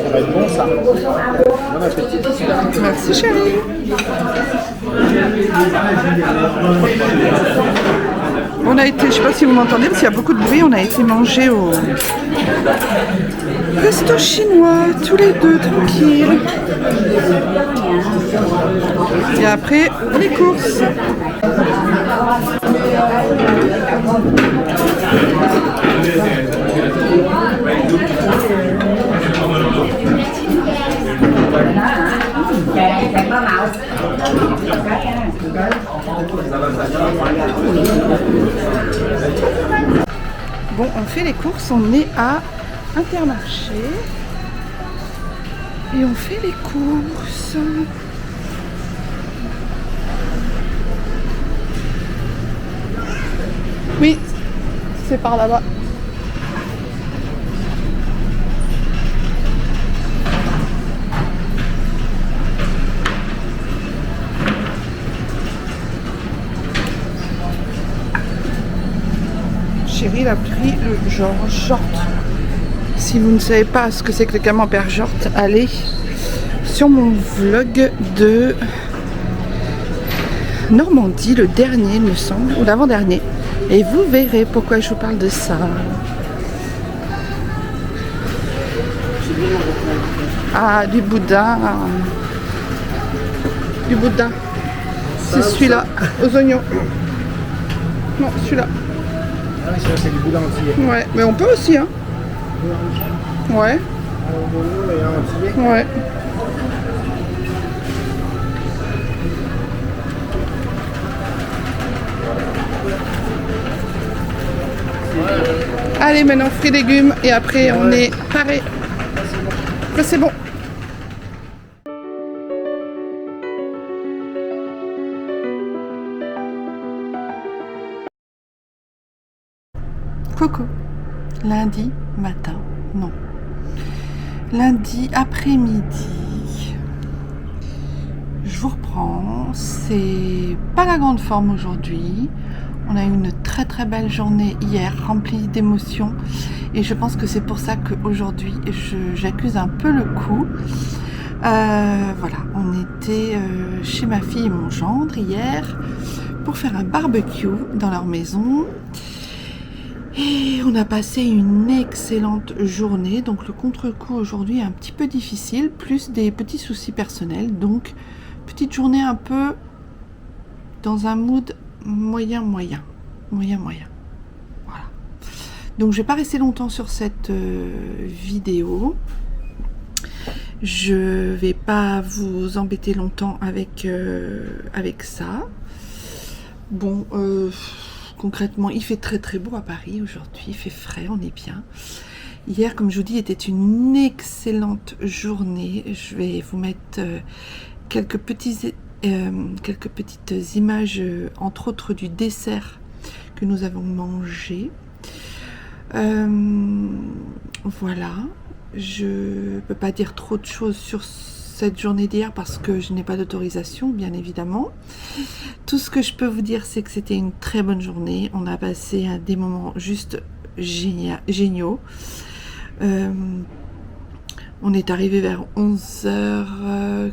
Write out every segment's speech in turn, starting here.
Ça va être bon ça. Bon appétit. Merci chérie. On a été, je sais pas si vous m'entendez, parce qu'il y a beaucoup de bruit, on a été manger au resto chinois, tous les deux, tranquilles. Et après, les courses. Bon, on fait les courses, on est à Intermarché et on fait les courses. Oui, c'est par là-bas. Chérie, il a pris le genre short. Si vous ne savez pas ce que c'est que le camembert short, allez sur mon vlog de Normandie, le dernier il me semble, ou l'avant-dernier. Et vous verrez pourquoi je vous parle de ça. Ah, du boudin. Du boudin. C'est celui-là, aux oignons. Non, celui-là. Ah oui, c'est du boudin entier. Ouais, mais on peut aussi, hein. Ouais. Ouais. Allez, maintenant fruits et légumes et après on est paré. Là c'est bon. Coucou. Lundi matin, non. Lundi après-midi. Je vous reprends. C'est pas la grande forme aujourd'hui. On a eu une très très belle journée hier, remplie d'émotions. Et je pense que c'est pour ça qu'aujourd'hui, j'accuse un peu le coup. Voilà, on était chez ma fille et mon gendre hier pour faire un barbecue dans leur maison. Et on a passé une excellente journée. Donc le contre-coup aujourd'hui est un petit peu difficile, plus des petits soucis personnels. Donc petite journée un peu dans un mood moyen. Voilà. Donc je vais pas rester longtemps sur cette vidéo. Je vais pas vous embêter longtemps avec ça. Bon, concrètement, il fait très très beau à Paris aujourd'hui. Il fait frais, on est bien. Hier, comme je vous dis, était une excellente journée. Je vais vous mettre quelques petites images, entre autres du dessert que nous avons mangé. Voilà, je peux pas dire trop de choses sur cette journée d'hier parce que je n'ai pas d'autorisation, bien évidemment. Tout ce que je peux vous dire, c'est que c'était une très bonne journée. On a passé des moments juste géniaux. On est arrivé vers 11h40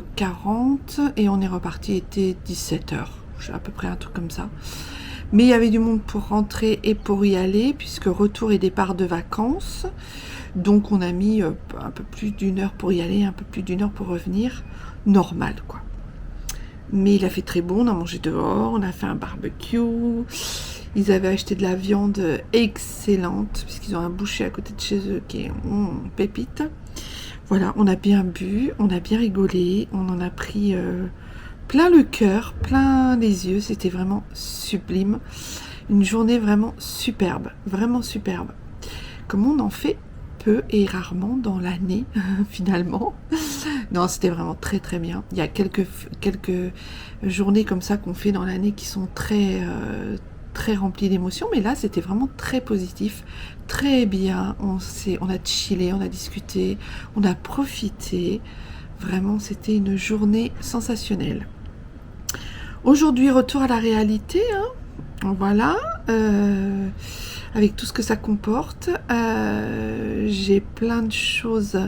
et on est reparti, il était 17h, à peu près un truc comme ça. Mais il y avait du monde pour rentrer et pour y aller, puisque retour et départ de vacances. Donc on a mis un peu plus d'une heure pour y aller, un peu plus d'une heure pour revenir. Normal, quoi. Mais il a fait très bon, on a mangé dehors, on a fait un barbecue. Ils avaient acheté de la viande excellente, puisqu'ils ont un boucher à côté de chez eux qui est pépite. Voilà, on a bien bu, on a bien rigolé, on en a pris plein le cœur, plein les yeux, c'était vraiment sublime. Une journée vraiment superbe, comme on en fait peu et rarement dans l'année, finalement. Non, c'était vraiment très très bien. Il y a quelques journées comme ça qu'on fait dans l'année qui sont très remplies d'émotions, mais là c'était vraiment très positif, très bien. On a chillé, on a discuté, on a profité. Vraiment, c'était une journée sensationnelle. Aujourd'hui, retour à la réalité, hein. Voilà, avec tout ce que ça comporte. J'ai plein de choses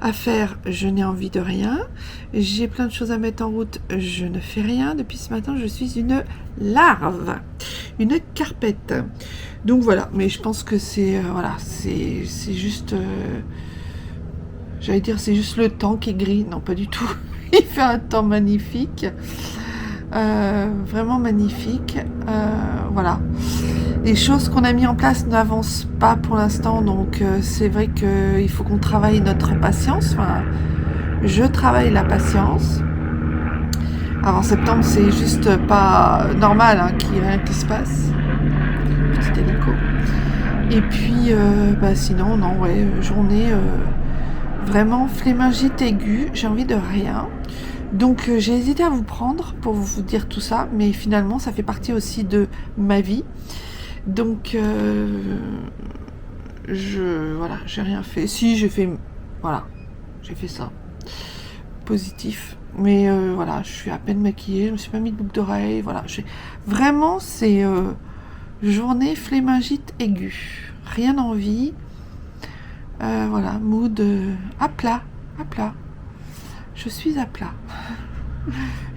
à faire, je n'ai envie de rien. J'ai plein de choses à mettre en route, je ne fais rien. Depuis ce matin, je suis une larve, une carpette. Donc voilà, mais je pense que c'est voilà, c'est juste, j'allais dire, c'est juste le temps qui est gris. Non, pas du tout. Il fait un temps magnifique, vraiment magnifique. Voilà. Les choses qu'on a mis en place n'avancent pas pour l'instant, donc c'est vrai qu'il faut qu'on travaille notre patience. Enfin, je travaille la patience. Avant septembre, c'est juste pas normal hein, qu'il n'y ait rien qui se passe. Petit hélico. Et puis, sinon, non, ouais, journée vraiment flémingite aiguë, j'ai envie de rien. Donc, j'ai hésité à vous prendre pour vous dire tout ça, mais finalement, ça fait partie aussi de ma vie. Donc, voilà, j'ai rien fait. Si, j'ai fait, voilà, j'ai fait ça. Positif. Mais voilà, je suis à peine maquillée, je me suis pas mis de boucle d'oreille, voilà. Vraiment, c'est journée flémingite aiguë. Rien d'envie. Voilà, mood à plat, à plat. Je suis à plat.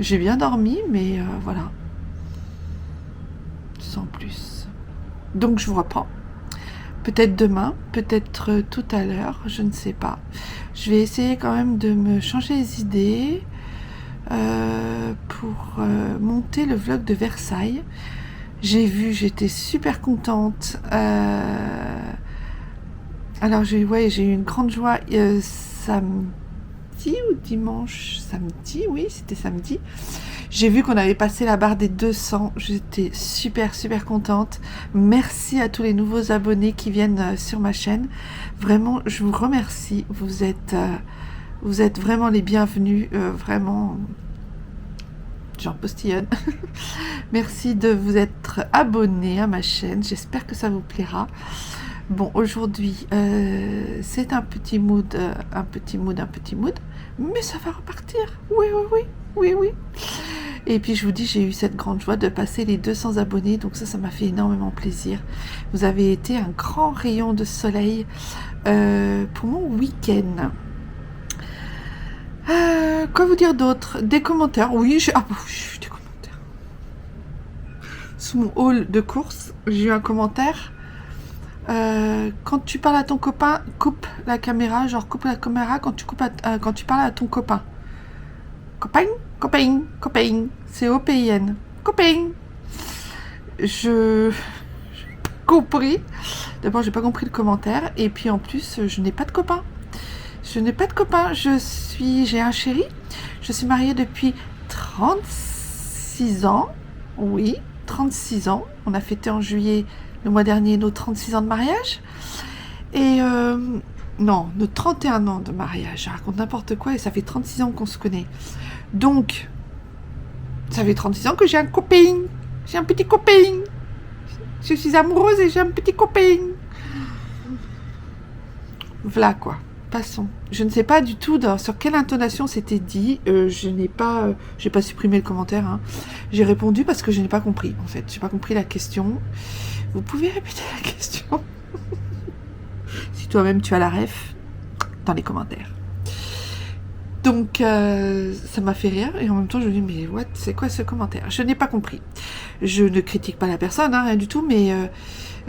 J'ai bien dormi, mais voilà. Sans plus. Donc je vous reprends. Peut-être demain, peut-être tout à l'heure, je ne sais pas. Je vais essayer quand même de me changer les idées pour monter le vlog de Versailles. J'ai vu, j'étais super contente. Alors j'ai eu une grande joie samedi ou dimanche, samedi, oui, c'était samedi. J'ai vu qu'on avait passé la barre des 200, j'étais super contente. Merci à tous les nouveaux abonnés qui viennent sur ma chaîne. Vraiment, je vous remercie. Vous êtes vraiment les bienvenus, vraiment. J'en postillonne. Merci de vous être abonnés à ma chaîne. J'espère que ça vous plaira. Bon, aujourd'hui, c'est un petit mood, mais ça va repartir. Oui. Et puis, je vous dis, j'ai eu cette grande joie de passer les 200 abonnés, donc ça m'a fait énormément plaisir. Vous avez été un grand rayon de soleil pour mon week-end. Quoi vous dire d'autre? Des commentaires, oui, j'ai eu des commentaires. Sous mon haul de course, j'ai eu un commentaire. Quand tu parles à ton copain, coupe la caméra, genre coupe la caméra quand tu parles à ton copain. Copain, c'est O-P-I-N. Copain. J'ai compris. D'abord, j'ai pas compris le commentaire, et puis en plus, je n'ai pas de copain. J'ai un chéri. Je suis mariée depuis 36 ans. Oui, 36 ans. On a fêté en juillet le mois dernier nos 36 ans de mariage. Et non, nos 31 ans de mariage. Je raconte n'importe quoi et ça fait 36 ans qu'on se connaît. Donc, ça fait 36 ans que j'ai un copain. J'ai un petit copain. Je suis amoureuse et j'ai un petit copain. Voilà quoi. Passons. Je ne sais pas du tout sur quelle intonation c'était dit. J'ai pas supprimé le commentaire. Hein. J'ai répondu parce que je n'ai pas compris. En fait, j'ai pas compris la question. Vous pouvez répéter la question si toi-même tu as la ref dans les commentaires. Donc ça m'a fait rire et en même temps je me dis mais what, c'est quoi ce commentaire? Je n'ai pas compris. Je ne critique pas la personne, hein, rien du tout, mais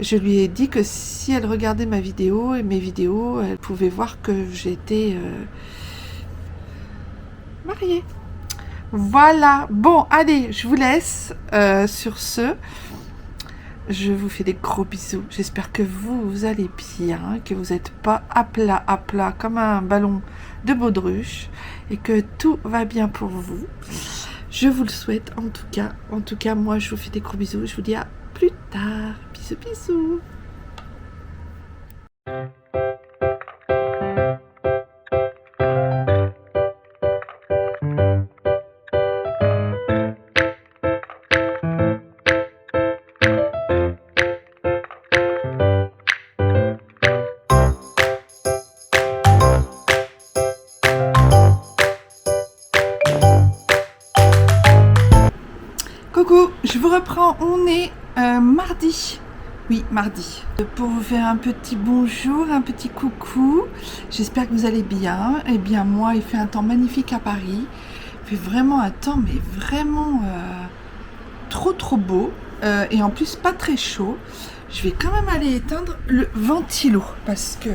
je lui ai dit que si elle regardait mes vidéos, elle pouvait voir que j'étais mariée. Voilà. Bon, allez, je vous laisse sur ce. Je vous fais des gros bisous. J'espère que vous allez bien, que vous n'êtes pas à plat comme un ballon de baudruche et que tout va bien pour vous. Je vous le souhaite en tout cas. En tout cas, moi, je vous fais des gros bisous. Je vous dis à plus tard. Bisous. Coucou, je vous reprends. On est mardi Oui, mardi. Pour vous faire un petit bonjour, un petit coucou. J'espère que vous allez bien. Eh bien, moi, il fait un temps magnifique à Paris. Il fait vraiment un temps, mais vraiment trop beau. Et en plus, pas très chaud. Je vais quand même aller éteindre le ventilo parce que...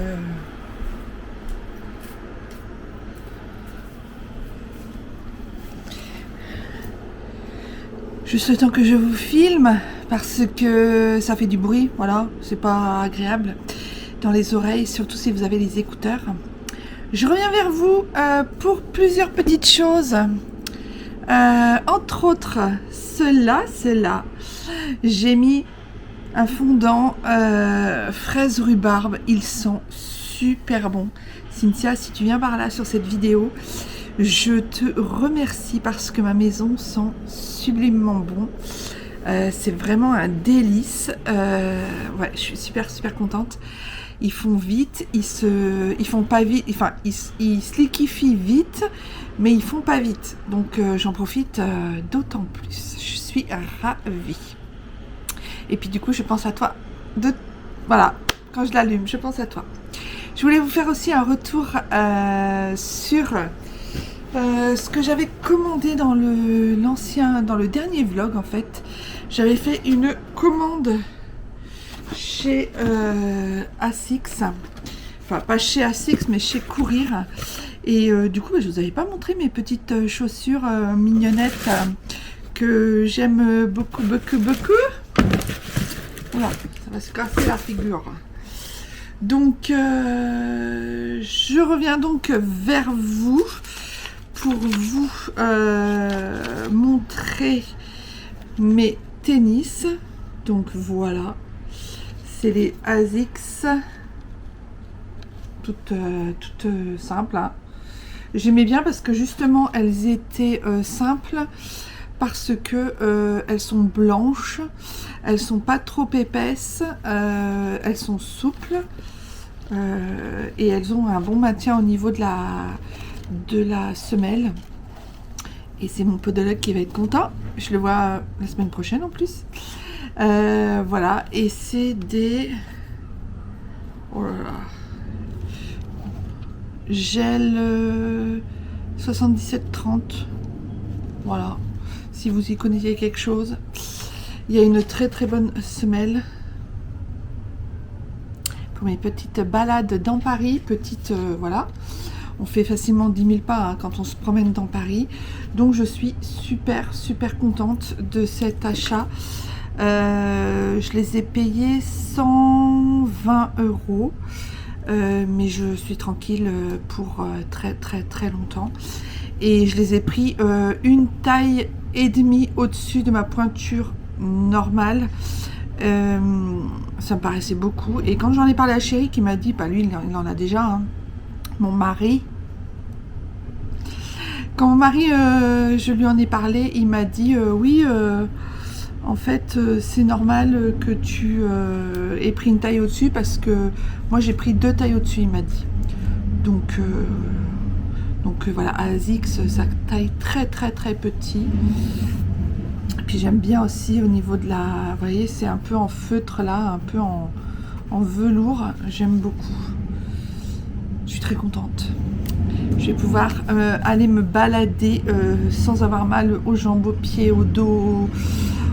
Juste le temps que je vous filme, parce que ça fait du bruit, voilà, c'est pas agréable dans les oreilles, surtout si vous avez les écouteurs. Je reviens vers vous pour plusieurs petites choses. Entre autres, cela, j'ai mis un fondant fraise rhubarbe, ils sont super bons. Cynthia, si tu viens par là sur cette vidéo, je te remercie parce que ma maison sent sublimement bon. C'est vraiment un délice. Ouais, je suis super contente. Ils font vite, ils font pas vite, enfin ils se liquéfient vite, mais ils font pas vite. Donc j'en profite d'autant plus. Je suis ravie. Et puis du coup, je pense à toi. Voilà, quand je l'allume, je pense à toi. Je voulais vous faire aussi un retour sur ce que j'avais commandé dans le dernier vlog en fait. J'avais fait une commande chez Asics, enfin pas chez Asics mais chez Courir. Et du coup je vous avais pas montré mes petites chaussures mignonnettes que j'aime beaucoup. Voilà, ça va se casser la figure. Donc je reviens donc vers vous pour vous montrer mes tennis. Donc voilà, c'est les Asics, toutes simples, hein. J'aimais bien parce que justement elles étaient simples, parce que elles sont blanches, elles sont pas trop épaisses, elles sont souples et elles ont un bon maintien au niveau de la semelle. Et c'est mon podologue qui va être content. Je le vois la semaine prochaine en plus. Voilà, et c'est des... Oh là là. Gel 77-30. Voilà. Si vous y connaissez quelque chose. Il y a une très bonne semelle. Pour mes petites balades dans Paris. Voilà. On fait facilement 10 000 pas hein, quand on se promène dans Paris. Donc je suis super contente de cet achat. Je les ai payés 120 €. Mais je suis tranquille pour très longtemps. Et je les ai pris une taille et demie au-dessus de ma pointure normale. Ça me paraissait beaucoup. Et quand j'en ai parlé à Chéri qui m'a dit, bah lui il en a déjà, hein. Mon mari, quand mon mari je lui en ai parlé, il m'a dit oui en fait c'est normal que tu aies pris une taille au-dessus, parce que moi j'ai pris 2 tailles au-dessus, il m'a dit. Donc voilà, Asics, ça taille très petit. Puis j'aime bien aussi au niveau de la... Vous voyez, c'est un peu en feutre là, un peu en velours. J'aime beaucoup. Je suis très contente. Je vais pouvoir aller me balader sans avoir mal aux jambes, aux pieds, au dos,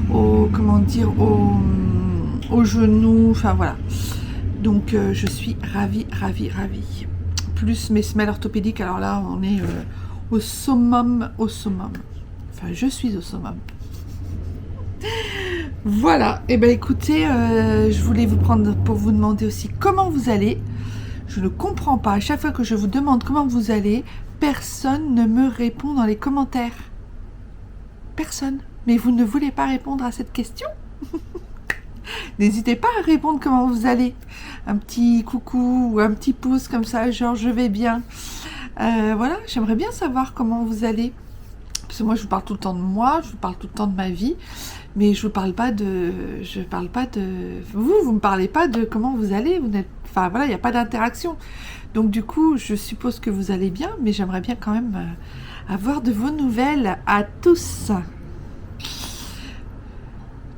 comment dire, aux genoux. Enfin voilà. Donc je suis ravie. Plus mes semelles orthopédiques, alors là on est au summum. Enfin je suis au summum. Voilà, et ben écoutez, je voulais vous prendre pour vous demander aussi comment vous allez. Je ne comprends pas, à chaque fois que je vous demande comment vous allez, personne ne me répond dans les commentaires. Personne. Mais vous ne voulez pas répondre à cette question? N'hésitez pas à répondre comment vous allez. Un petit coucou ou un petit pouce comme ça, genre je vais bien. Voilà, j'aimerais bien savoir comment vous allez. Parce que moi je vous parle tout le temps de moi, je vous parle tout le temps de ma vie. Mais je vous parle pas de... Vous me parlez pas de comment vous allez. Vous n'êtes... Enfin voilà, il n'y a pas d'interaction. Donc du coup, je suppose que vous allez bien. Mais j'aimerais bien quand même avoir de vos nouvelles à tous.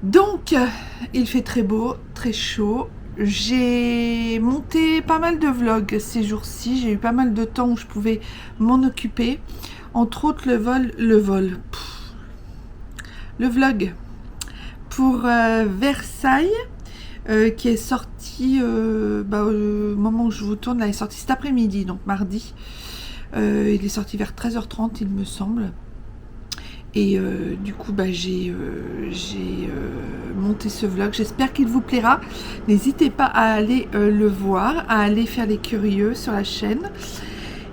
Donc, il fait très beau, très chaud. J'ai monté pas mal de vlogs ces jours-ci. J'ai eu pas mal de temps où je pouvais m'en occuper. Entre autres, le vlog pour Versailles, qui est sorti au moment où je vous tourne, là, il est sorti cet après-midi, donc mardi. Il est sorti vers 13h30, il me semble. Et du coup, j'ai monté ce vlog. J'espère qu'il vous plaira. N'hésitez pas à aller le voir, à aller faire les curieux sur la chaîne.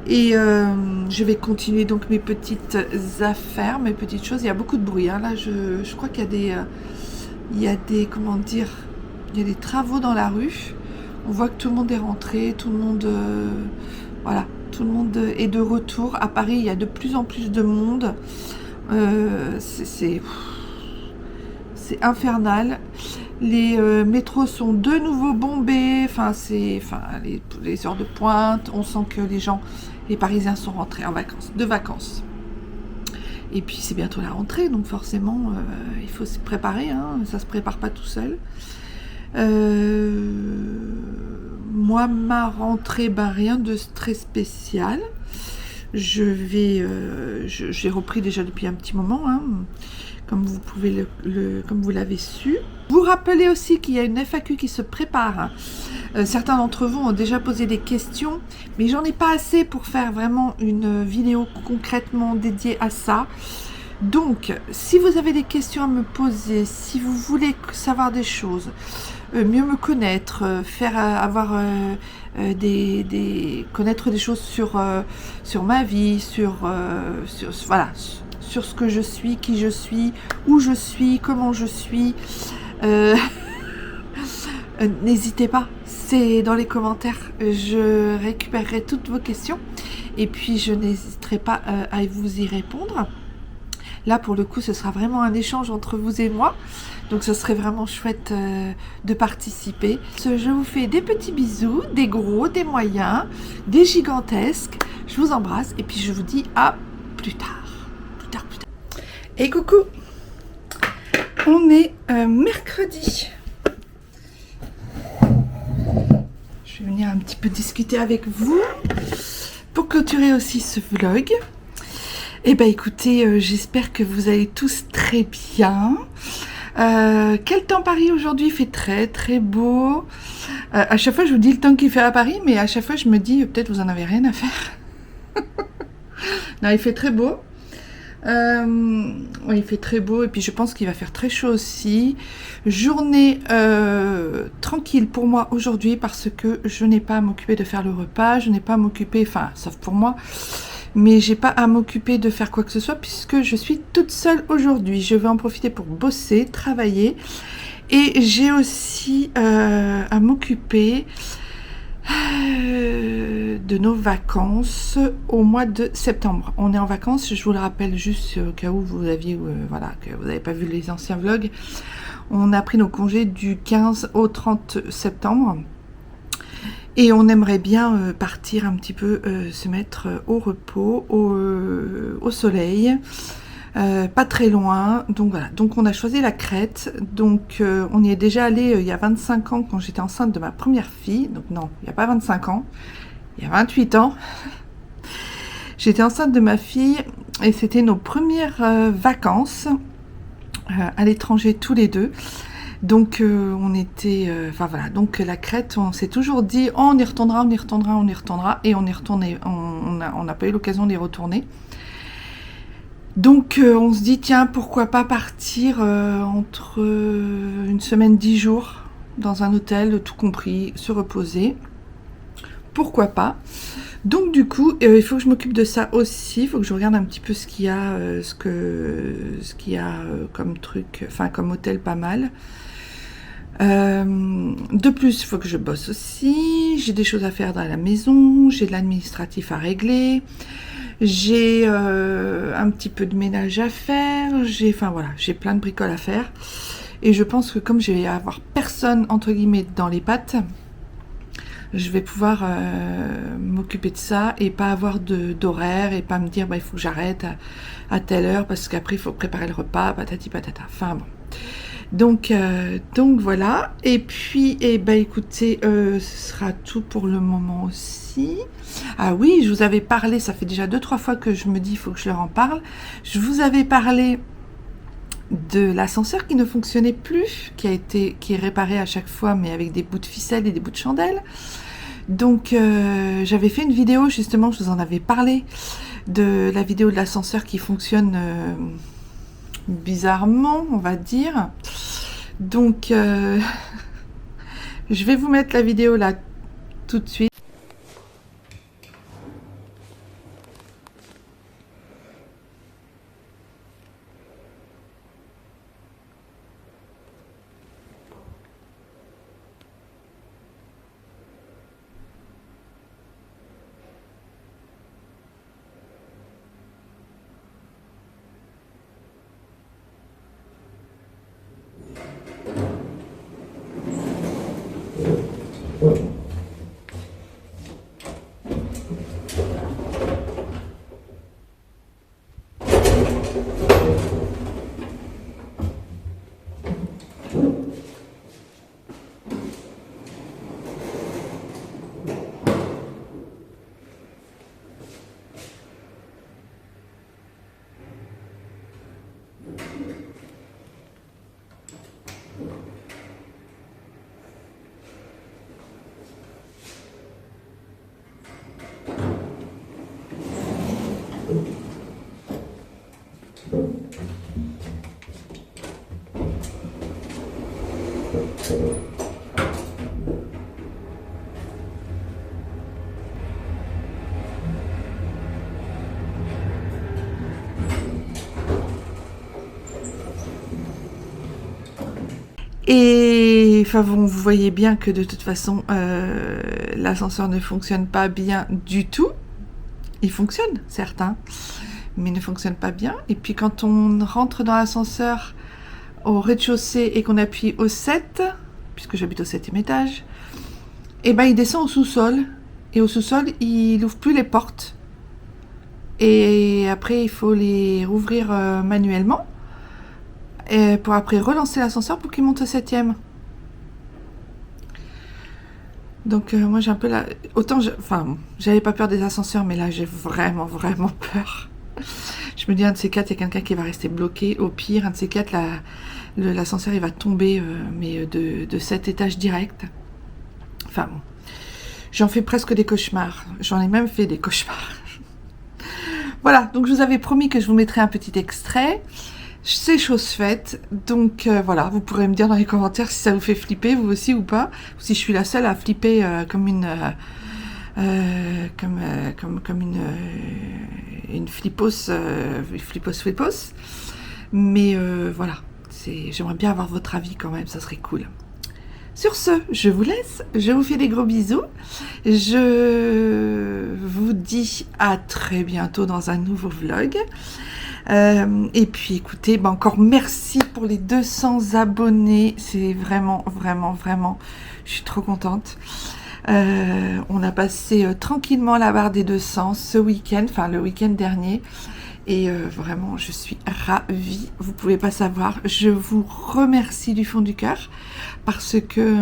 Et je vais continuer donc mes petites affaires, mes petites choses. Il y a beaucoup de bruit. Hein. Là, je crois qu'il y a des, comment dire, il y a des travaux dans la rue. On voit que tout le monde est rentré, tout le monde, voilà, tout le monde est de retour. À Paris, il y a de plus en plus de monde. C'est infernal. Les métros sont de nouveau bombés. Les heures de pointe, on sent que les Parisiens sont rentrés de vacances. Et puis c'est bientôt la rentrée, donc forcément il faut se préparer, hein, ça se prépare pas tout seul. Moi, ma rentrée, rien de très spécial. J'ai repris déjà depuis un petit moment, hein, comme vous pouvez comme vous l'avez su. Vous rappelez aussi qu'il y a une FAQ qui se prépare. Certains d'entre vous ont déjà posé des questions, mais j'en ai pas assez pour faire vraiment une vidéo concrètement dédiée à ça. Donc, si vous avez des questions à me poser, si vous voulez savoir des choses, mieux me connaître, connaître des choses sur ma vie, sur ce que je suis, qui je suis, où je suis, comment je suis, n'hésitez pas, c'est dans les commentaires, je récupérerai toutes vos questions et puis je n'hésiterai pas à vous y répondre. Là, pour le coup, ce sera vraiment un échange entre vous et moi. Donc, ce serait vraiment chouette de participer. Je vous fais des petits bisous, des gros, des moyens, des gigantesques. Je vous embrasse et puis je vous dis à plus tard. Plus tard. Et coucou! On est mercredi. Je vais venir un petit peu discuter avec vous pour clôturer aussi ce vlog. Eh bien écoutez, j'espère que vous allez tous très bien. Quel temps Paris aujourd'hui? Il fait très très beau. À chaque fois je vous dis le temps qu'il fait à Paris, mais à chaque fois je me dis peut-être vous en avez rien à faire. Non, il fait très beau. Oui, il fait très beau et puis je pense qu'il va faire très chaud aussi. Journée tranquille pour moi aujourd'hui parce que je n'ai pas à m'occuper de faire le repas, je n'ai pas à m'occuper, enfin sauf pour moi, mais j'ai pas à m'occuper de faire quoi que ce soit puisque je suis toute seule aujourd'hui. Je vais en profiter pour bosser, travailler et j'ai aussi à m'occuper de nos vacances au mois de septembre. On est en vacances, je vous le rappelle juste au cas où vous aviez que vous n'avez pas vu les anciens vlogs. On a pris nos congés du 15 au 30 septembre. Et on aimerait bien partir un petit peu, se mettre au repos, au soleil, pas très loin. Donc voilà, donc on a choisi la Crète. Donc on y est déjà allé il y a 25 ans quand j'étais enceinte de ma première fille. Donc non, il n'y a pas 25 ans, il y a 28 ans. J'étais enceinte de ma fille et c'était nos premières vacances à l'étranger tous les deux. Donc on était, donc la Crète, on s'est toujours dit oh, on y retournera, et on est retourné, on n'a pas eu l'occasion d'y retourner. Donc on se dit tiens, pourquoi pas partir entre une semaine, 10 jours dans un hôtel, tout compris, se reposer. Pourquoi pas? Donc du coup, il faut que je m'occupe de ça aussi, il faut que je regarde un petit peu ce qu'il y a, comme truc, enfin comme hôtel pas mal. De plus, il faut que je bosse aussi, j'ai des choses à faire dans la maison, j'ai de l'administratif à régler, j'ai un petit peu de ménage à faire, j'ai plein de bricoles à faire. Et je pense que comme je vais avoir personne entre guillemets dans les pattes, je vais pouvoir m'occuper de ça et pas avoir d'horaire et pas me dire il faut que j'arrête à telle heure parce qu'après il faut préparer le repas, patati patata. Enfin bon. Donc voilà. Et puis, eh ben, écoutez, ce sera tout pour le moment aussi. Ah oui, je vous avais parlé, ça fait déjà 2-3 fois que je me dis, il faut que je leur en parle. Je vous avais parlé de l'ascenseur qui ne fonctionnait plus, qui est réparé à chaque fois, mais avec des bouts de ficelle et des bouts de chandelle. Donc, j'avais fait une vidéo, justement, je vous en avais parlé, de la vidéo de l'ascenseur qui fonctionne bizarrement, on va dire. Donc, je vais vous mettre la vidéo là tout de suite. Et enfin, vous voyez bien que de toute façon, l'ascenseur ne fonctionne pas bien du tout. Il fonctionne, certes, hein, mais il ne fonctionne pas bien. Et puis quand on rentre dans l'ascenseur au rez-de-chaussée et qu'on appuie au 7, puisque j'habite au 7e étage, et ben il descend au sous-sol. Et au sous-sol, il n'ouvre plus les portes. Et après, il faut les rouvrir manuellement. Et pour après relancer l'ascenseur pour qu'il monte au 7e. Donc moi j'ai un peu la... Autant, j'avais pas peur des ascenseurs, mais là j'ai vraiment, vraiment peur. Je me dis, un de ces quatre, il y a quelqu'un qui va rester bloqué. Au pire, un de ces quatre, l'ascenseur il va tomber, mais de 7 étages direct. Enfin bon, j'en fais presque des cauchemars. J'en ai même fait des cauchemars. Voilà, donc je vous avais promis que je vous mettrais un petit extrait. C'est chose faite, donc voilà, vous pourrez me dire dans les commentaires si ça vous fait flipper, vous aussi ou pas, ou si je suis la seule à flipper comme une flippos, flippos. Mais voilà, j'aimerais bien avoir votre avis quand même, ça serait cool. Sur ce, je vous laisse, je vous fais des gros bisous, je vous dis à très bientôt dans un nouveau vlog. Et puis écoutez, encore merci pour les 200 abonnés, c'est vraiment, vraiment, vraiment, je suis trop contente. On a passé tranquillement la barre des 200 ce week-end, enfin le week-end dernier, et vraiment je suis ravie, vous pouvez pas savoir, je vous remercie du fond du cœur, parce que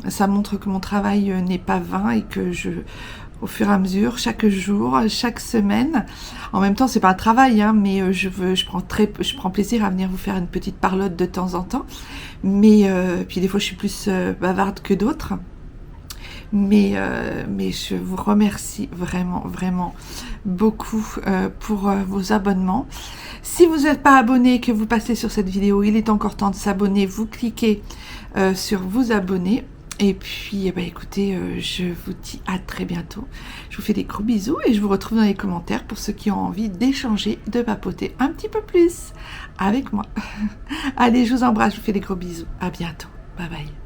ça montre que mon travail n'est pas vain et que au fur et à mesure, chaque jour, chaque semaine. En même temps, c'est pas un travail, hein, mais je prends plaisir à venir vous faire une petite parlotte de temps en temps. Mais puis des fois, je suis plus bavarde que d'autres. Mais je vous remercie vraiment, vraiment beaucoup pour vos abonnements. Si vous n'êtes pas abonné et que vous passez sur cette vidéo, il est encore temps de s'abonner. Vous cliquez sur vous abonner. Et puis, écoutez, je vous dis à très bientôt. Je vous fais des gros bisous et je vous retrouve dans les commentaires pour ceux qui ont envie d'échanger, de papoter un petit peu plus avec moi. Allez, je vous embrasse, je vous fais des gros bisous. À bientôt. Bye bye.